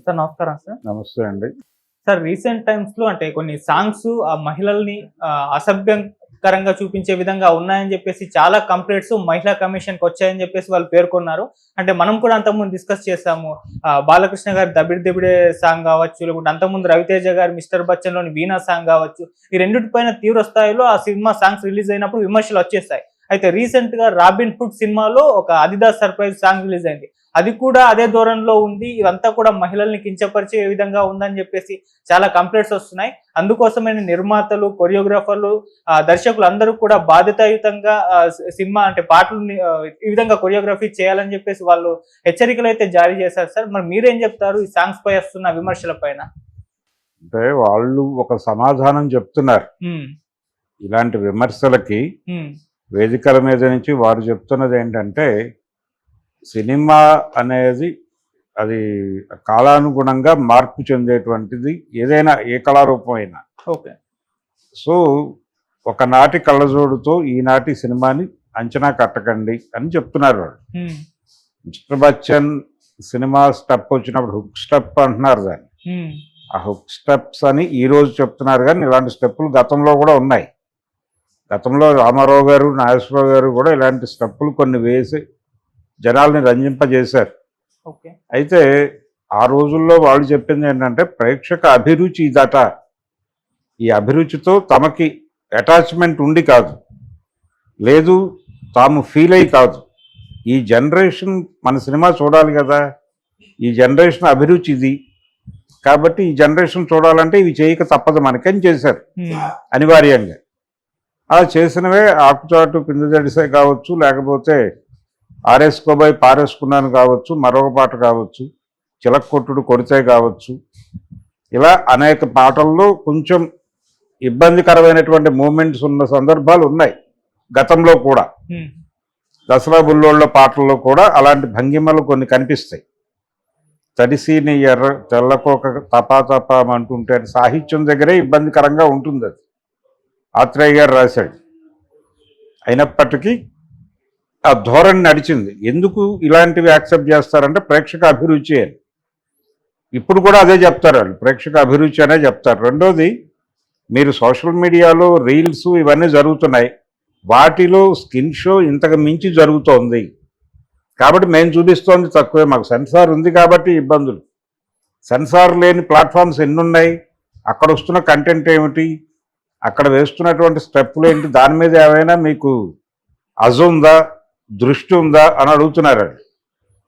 Sir నమస్కారం sir. నమస్తే అండి. సార్ రీసెంట్ టైమ్స్‌లో అంటే కొన్ని సాంగ్స్ ఆ మహిళల్ని అసభ్యకరంగా చూపించే విధంగా ఉన్నాయని చెప్పేసి చాలా కంప్లెయింట్స్ మహిళా కమిషన్‌కొచ్చాయని చెప్పేసి వాళ్ళు పేర్కొన్నారు. అంటే మనం కూడా అంతకుముందు డిస్కస్ చేసాము. బాలకృష్ణ గారి 'దబిడి దబిడే' సాంగ్ కావచ్చు, లేకుంటే అంతకుముందు రవితేజ గారి 'మిస్టర్ బచ్చన్‌లోని' 'వీణా' సాంగ్ కావచ్చు. ఈ రెండిటిపైన తీవ్ర స్థాయిలో ఆ సినిమా సాంగ్స్ రిలీజ్ అయినప్పుడు విమర్శలు వచ్చేసాయి. అయితే రీసెంట్‌గా 'రాబిన్ హుడ్' సినిమాలో ఒక 'అదిదాస్ సర్ప్రైజ్' సాంగ్ రిలీజ్ అయింది. అది కూడా అదే ధోరణిలో ఉంది. ఇదంతా కూడా మహిళల్ని కించపరిచే విధంగా ఉందని చెప్పేసి చాలా కంప్లెయింట్స్ వస్తున్నాయి. అందుకోసమే నిర్మాతలు, కొరియోగ్రాఫర్లు, దర్శకులు అందరూ కూడా బాధ్యతాయుతంగా సినిమా అంటే పాటలని ఈ విధంగా కొరియోగ్రఫీ చేయాలని చెప్పేసి వాళ్ళు హెచ్చరికలు అయితే జారీ చేశారు సార్. మరి మీరేం చెప్తారు ఈ సాంగ్స్ పై వస్తున్న విమర్శల పైన? అంటే వాళ్ళు ఒక సమాధానం చెప్తున్నారు. ఇలాంటి విమర్శలకి వేదికల మీద నుంచి వారు చెప్తున్నది ఏంటంటే, సినిమా అనేది అది కాలానుగుణంగా మార్పు చెందేటువంటిది, ఏదైనా ఏ కళారూపం అయినా. ఓకే. సో ఒకనాటి కళ్ళజోడుతో ఈనాటి సినిమాని అంచనా కట్టకండి అని చెప్తున్నారు వాళ్ళు. మిస్టర్ బచ్చన్ సినిమా స్టెప్ వచ్చినప్పుడు హుక్ స్టెప్ అంటున్నారు దాన్ని. ఆ హుక్ స్టెప్స్ అని ఈరోజు చెప్తున్నారు, కానీ ఇలాంటి స్టెప్పులు గతంలో కూడా ఉన్నాయి. గతంలో రామారావు గారు, నాగేశ్వరరావు గారు కూడా ఇలాంటి స్టెప్పులు కొన్ని వేసి జనాల్ని రంజింపజేశారు. అయితే ఆ రోజుల్లో వాళ్ళు చెప్పింది ఏంటంటే, ప్రేక్షక అభిరుచి ఇదట. ఈ అభిరుచితో తమకి అటాచ్మెంట్ ఉండి కాదు, లేదు తాము ఫీల్ అయ్యి కాదు, ఈ జనరేషన్ మన సినిమా చూడాలి కదా, ఈ జనరేషన్ అభిరుచి ఇది కాబట్టి ఈ జనరేషన్ చూడాలంటే ఇవి చేయక తప్పదు మనకని చేశారు అనివార్యంగా. అలా చేసినవే ఆకుచాటు పిందెజడిసే కావచ్చు, లేకపోతే ఆరేసుకోబోయి పారేసుకున్నాను కావచ్చు, మరొక పాట కావచ్చు, చిలక్కొట్టుడు కొడితే కావచ్చు. ఇలా అనేక పాటల్లో కొంచెం ఇబ్బందికరమైనటువంటి మూమెంట్స్ ఉన్న సందర్భాలు ఉన్నాయి గతంలో కూడా. దసరా బుల్లోళ్ళ పాటల్లో కూడా అలాంటి భంగిమలు కొన్ని కనిపిస్తాయి. తడిసీని ఎర్ర తెల్లకోక తపా అంటుంటే సాహిత్యం దగ్గరే ఇబ్బందికరంగా ఉంటుంది. అది ఆత్రేయ గారు రాశాడు. అయినప్పటికీ ఆ ధోరణి నడిచింది. ఎందుకు ఇలాంటివి యాక్సెప్ట్ చేస్తారంటే ప్రేక్షక అభిరుచి అని. ఇప్పుడు కూడా అదే చెప్తారు వాళ్ళు, ప్రేక్షక అభిరుచి అనే చెప్తారు. రెండోది, మీరు సోషల్ మీడియాలో రీల్స్ ఇవన్నీ జరుగుతున్నాయి, వాటిలో స్కిన్ షో ఇంతకు మించి జరుగుతోంది కాబట్టి మేము చూపిస్తోంది తక్కువే. మాకు సెన్సార్ ఉంది కాబట్టి ఇబ్బందులు. సెన్సార్ లేని ప్లాట్ఫామ్స్ ఎన్నున్నాయి, అక్కడ వస్తున్న కంటెంట్ ఏమిటి, అక్కడ వేస్తున్నటువంటి స్టెప్పులు ఏంటి, దాని మీద ఏమైనా మీకు అజు ఉందా, దృష్టి ఉందా అని అడుగుతున్నారు.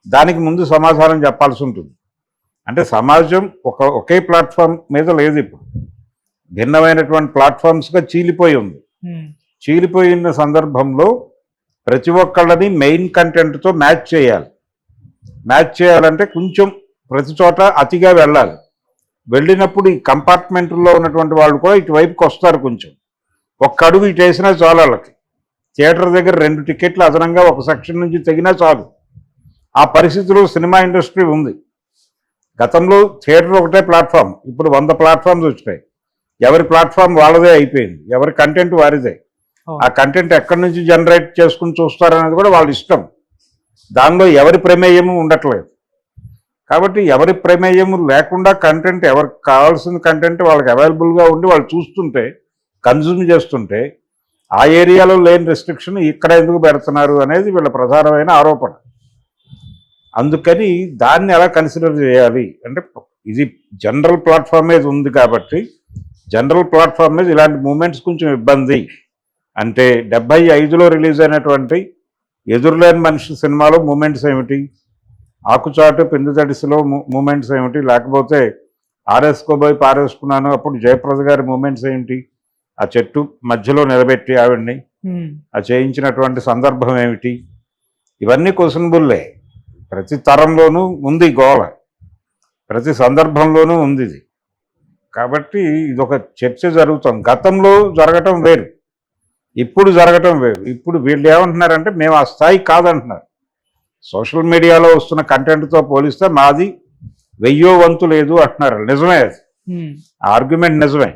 దానికి ముందు సమాధానం చెప్పాల్సి ఉంటుంది. అంటే సమాజం ఒకే ప్లాట్ఫామ్ మీద లేదు, ఇప్పుడు భిన్నమైనటువంటి ప్లాట్ఫామ్స్గా చీలిపోయి ఉంది. చీలిపోయిన సందర్భంలో ప్రతి ఒక్కళ్ళని మెయిన్ కంటెంట్తో మ్యాచ్ చేయాలి. మ్యాచ్ చేయాలంటే కొంచెం ప్రతి చోట అతిగా వెళ్ళాలి. వెళ్ళినప్పుడు ఈ కంపార్ట్మెంట్లో ఉన్నటువంటి వాళ్ళు కూడా ఇటువైపుకి వస్తారు. కొంచెం ఒక్క అడుగు ఇటు వేసినా చాలు. వాళ్ళకి థియేటర్ దగ్గర 2 టికెట్లు అదనంగా ఒక సెక్షన్ నుంచి తెగినా చాలు. ఆ పరిస్థితిలో సినిమా ఇండస్ట్రీ ఉంది. గతంలో థియేటర్ ఒకటే ప్లాట్ఫామ్, ఇప్పుడు 100 ప్లాట్ఫామ్స్ వచ్చినాయి. ఎవరి ప్లాట్ఫామ్ వాళ్ళదే అయిపోయింది, ఎవరి కంటెంట్ వారిదే. ఆ కంటెంట్ ఎక్కడి నుంచి జనరేట్ చేసుకుని చూస్తారనేది కూడా వాళ్ళ ఇష్టం. దానిలో ఎవరి ప్రమేయము ఉండట్లేదు. కాబట్టి ఎవరి ప్రమేయము లేకుండా కంటెంట్, ఎవరికి కావాల్సిన కంటెంట్ వాళ్ళకి అవైలబుల్గా ఉండి వాళ్ళు చూస్తుంటే, కన్జ్యూమ్ చేస్తుంటే, ఆ ఏరియాలో లేని రెస్ట్రిక్షన్ ఇక్కడ ఎందుకు పెడుతున్నారు అనేది వీళ్ళ ప్రధానమైన ఆరోపణ. అందుకని దాన్ని ఎలా కన్సిడర్ చేయాలి అంటే, ఇది జనరల్ ప్లాట్ఫామ్ మీద ఉంది కాబట్టి జనరల్ ప్లాట్ఫామ్ మీద ఇలాంటి మూమెంట్స్ కొంచెం ఇబ్బంది. అంటే 75లో రిలీజ్ అయినటువంటి ఎదురులేని మనిషి సినిమాలో మూమెంట్స్ ఏమిటి, ఆకుచాటు పిందెజడిసిలో మూమెంట్స్ ఏమిటి, లేకపోతే ఆరేసుకోబోయి పారేసుకున్నాను అప్పుడు జయప్రద గారి మూమెంట్స్ ఏంటి, ఆ చెట్టు మధ్యలో నిలబెట్టి ఆవిడ్ని ఆ చేయించినటువంటి సందర్భం ఏమిటి, ఇవన్నీ క్వశ్చనబుల్లే. ప్రతి తరంలోనూ ఉంది గోల, ప్రతి సందర్భంలోనూ ఉంది ఇది. కాబట్టి ఇదొక చర్చ జరుగుతుంది. గతంలో జరగటం వేరు, ఇప్పుడు జరగటం వేరు. ఇప్పుడు వీళ్ళు ఏమంటున్నారంటే మేము ఆ స్థాయి కాదంటున్నారు. సోషల్ మీడియాలో వస్తున్న కంటెంట్తో పోలిస్తే మాది 1000వ వంతు లేదు అంటున్నారు. నిజమే, అది ఆర్గ్యుమెంట్ నిజమే.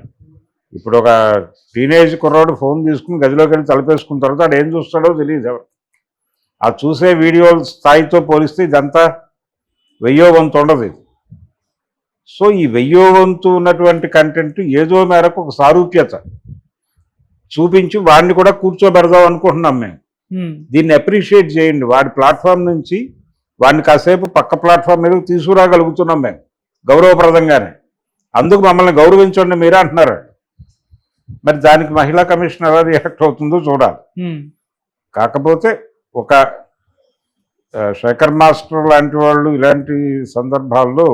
ఇప్పుడు ఒక టీనేజ్ కుర్రాడు ఫోన్ తీసుకుని గదిలోకి వెళ్ళి తలపేసుకున్న తర్వాత వాడు ఏం చూస్తాడో తెలియదు ఎవరు. ఆ చూసే వీడియోల స్థాయితో పోలిస్తే ఇదంతా 1000వ వంతు ఉండదు. ఇది సో ఈ 1000 వంతు ఉన్నటువంటి కంటెంట్ ఏదో మేరకు ఒక సారూప్యత చూపించి వాడిని కూడా కూర్చోబెడదాం అనుకుంటున్నాం మేము. దీన్ని అప్రిషియేట్ చేయండి. వాడి ప్లాట్ఫామ్ నుంచి వాడిని కాసేపు పక్క ప్లాట్ఫామ్ మీద తీసుకురాగలుగుతున్నాం మేము గౌరవప్రదంగానే. అందుకు మమ్మల్ని గౌరవించండి మీరే అంటున్నారు. మరి దానికి మహిళా కమిషన్ ఎలా రియాక్ట్ అవుతుందో చూడాలి. కాకపోతే ఒక శేఖర్ మాస్టర్ లాంటి వాళ్ళు ఇలాంటి సందర్భాల్లో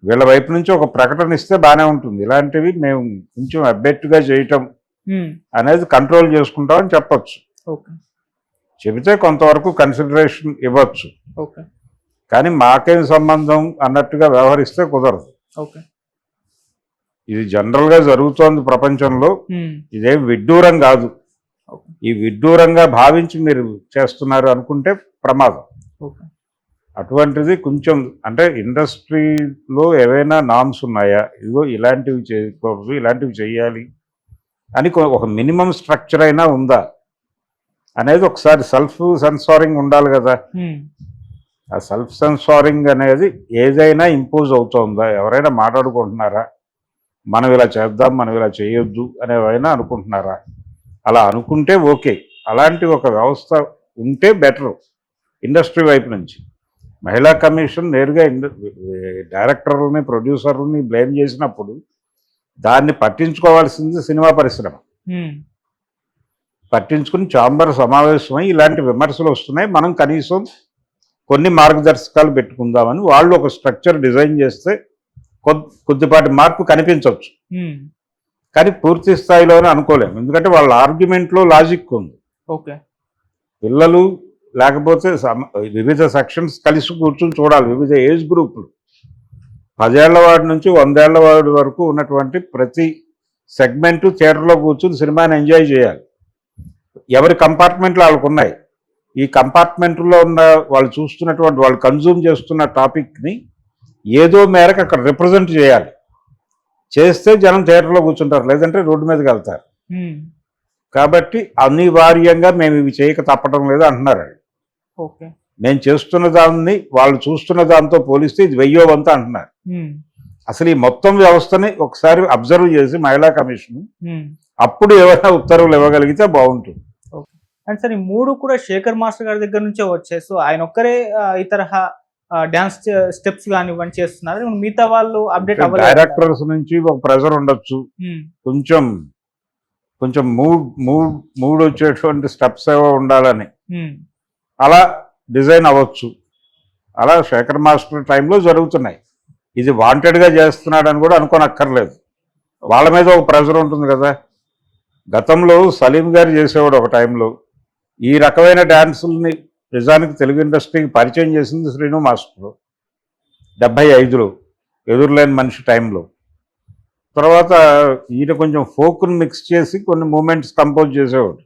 వీళ్ళ వైపు నుంచి ఒక ప్రకటన ఇస్తే బాగానే ఉంటుంది. ఇలాంటివి మేము కొంచెం అబ్బెట్టుగా చేయటం అనేది కంట్రోల్ చేసుకుంటామని చెప్పచ్చు. చెబితే కొంతవరకు కన్సిడరేషన్ ఇవ్వచ్చు. కానీ మాకేం సంబంధం అన్నట్టుగా వ్యవహరిస్తే కుదరదు. ఇది జనరల్గా జరుగుతోంది ప్రపంచంలో. ఇదేం విడ్డూరం కాదు. ఈ విడ్డూరంగా భావించి మీరు చేస్తున్నారు అనుకుంటే ప్రమాదం. అటువంటిది కొంచెం అంటే ఇండస్ట్రీలో ఏవైనా నామ్స్ ఉన్నాయా, ఇదిగో ఇలాంటివి చేయకూడదు, ఇలాంటివి చేయాలి అని ఒక మినిమం స్ట్రక్చర్ అయినా ఉందా అనేది ఒకసారి సెల్ఫ్ సెన్సారింగ్ ఉండాలి కదా. ఆ సెల్ఫ్ సెన్సారింగ్ అనేది ఏదైనా ఇంపోజ్ అవుతుందా, ఎవరైనా మాట్లాడుకుంటున్నారా, మనం ఇలా చేద్దాం మనం ఇలా చేయొద్దు అనేవైనా అనుకుంటున్నారా? అలా అనుకుంటే ఓకే. అలాంటి ఒక వ్యవస్థ ఉంటే బెటరు ఇండస్ట్రీ వైపు నుంచి. మహిళా కమిషన్ నేరుగా డైరెక్టర్లని ప్రొడ్యూసర్లని బ్లేమ్ చేసినప్పుడు దాన్ని పట్టించుకోవాల్సింది సినిమా పరిశ్రమ. పట్టించుకుని ఛాంబర్ సమావేశమై ఇలాంటి విమర్శలు వస్తున్నాయి, మనం కనీసం కొన్ని మార్గదర్శకాలు పెట్టుకుందామని వాళ్ళు ఒక స్ట్రక్చర్ డిజైన్ చేస్తే కొద్దిపాటి మార్పు కనిపించవచ్చు. కానీ పూర్తి స్థాయిలోనే అనుకోలేము. ఎందుకంటే వాళ్ళ ఆర్గ్యుమెంట్లో లాజిక్ ఉంది. పిల్లలు లేకపోతే వివిధ సెక్షన్స్ కలిసి కూర్చుని చూడాలి. వివిధ ఏజ్ గ్రూపులు 10 ఏళ్ల వాడి నుంచి 100 ఏళ్ల వాడి వరకు ఉన్నటువంటి ప్రతి సెగ్మెంటు థియేటర్లో కూర్చుని సినిమాని ఎంజాయ్ చేయాలి. ఎవరి కంపార్ట్మెంట్లు వాళ్ళకు ఉన్నాయి. ఈ కంపార్ట్మెంట్లో ఉన్న వాళ్ళు చూస్తున్నటువంటి వాళ్ళు కన్జ్యూమ్ చేస్తున్న టాపిక్ని ఏదో మేరకు అక్కడ రిప్రజెంట్ చేయాలి. చేస్తే జనం థియేటర్లో కూర్చుంటారు, లేదంటే రోడ్డు మీదకి వెళ్తారు. కాబట్టి అనివార్యంగా మేము ఇవి చేయక తప్పడం లేదు అంటున్నారు. మేము చేస్తున్న దాన్ని వాళ్ళు చూస్తున్న దాంతో పోలిస్తే ఇది 1000 వంతు అంటున్నారు. అసలు ఈ మొత్తం వ్యవస్థని ఒకసారి అబ్జర్వ్ చేసి మహిళా కమిషన్ అప్పుడు ఏమైనా ఉత్తర్వులు ఇవ్వగలిగితే బాగుంటుంది. అండ్ సార్, ఈ 3 కూడా శేఖర్ మాస్టర్ గారి దగ్గర నుంచే వచ్చాయి. సో ఆయన ఒక్కరే ఈ తరహా డాన్స్ స్టెప్స్ కానివ్వండి చేస్తున్నారు, మిగతా వాళ్ళు అప్డేట్ అవ్వలేదు. డైరెక్టర్స్ నుంచి ఒక ప్రెజర్ ఉండొచ్చు, కొంచెం కొంచెం మూడ్ వచ్చేటువంటి స్టెప్స్ ఏవో ఉండాలని అలా డిజైన్ అవ్వచ్చు. అలా శేఖర్ మాస్టర్ టైంలో జరుగుతున్నాయి. ఇది వాంటెడ్గా చేస్తున్నాడని కూడా అనుకోనక్కర్లేదు. వాళ్ళ మీద ఒక ప్రెజర్ ఉంటుంది కదా. గతంలో సలీం గారు చేసేవాడు ఒక టైంలో. ఈ రకమైన డ్యాన్సుల్ని నిజానికి తెలుగు ఇండస్ట్రీకి పరిచయం చేసింది శ్రీను మాస్టర్ 75లో ఎదురులేని మనిషి టైంలో. తర్వాత ఈయన కొంచెం ఫోక్ను మిక్స్ చేసి కొన్ని మూమెంట్స్ కంపోజ్ చేసేవాడు.